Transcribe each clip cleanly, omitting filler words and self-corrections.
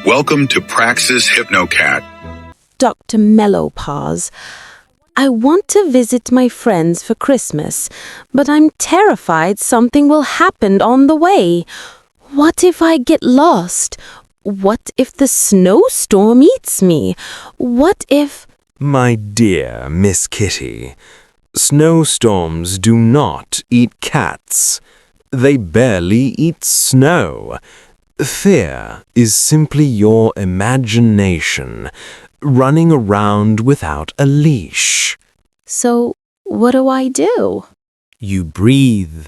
Welcome to Praxis HypnoCat. Dr. Mellow Paws. I want to visit my friends for Christmas, but I'm terrified something will happen on the way. What if I get lost? What if the snowstorm eats me? What if... My dear Miss Kitty, snowstorms do not eat cats. They barely eat snow. Fear is simply your imagination, running around without a leash. So, what do I do? You breathe,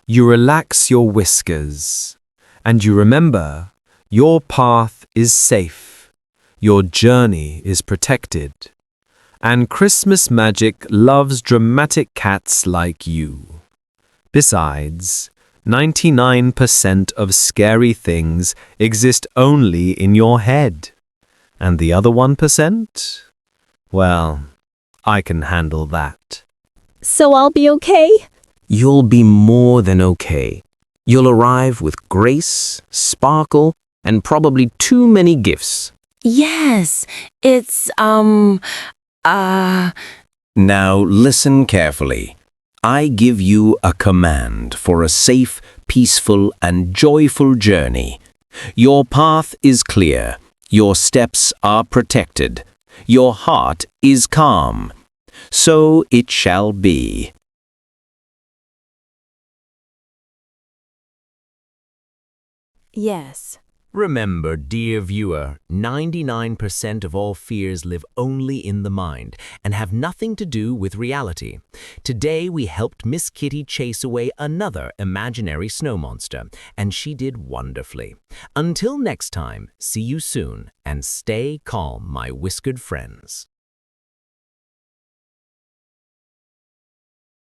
you relax your whiskers, and you remember, your path is safe, your journey is protected, and Christmas magic loves dramatic cats like you. Besides, 99% of scary things exist only in your head. And the other 1%? Well, I can handle that. So I'll be okay? You'll be more than okay. You'll arrive with grace, sparkle, and probably too many gifts. Yes, it's, Now listen carefully. I give you a command for a safe, peaceful, and joyful journey. Your path is clear. Your steps are protected. Your heart is calm. So it shall be. yes. Remember, dear viewer, 99% of all fears live only in the mind and have nothing to do with reality. Today, we helped Miss Kitty chase away another imaginary snow monster, and she did wonderfully. Until next time, see you soon, and stay calm, my whiskered friends.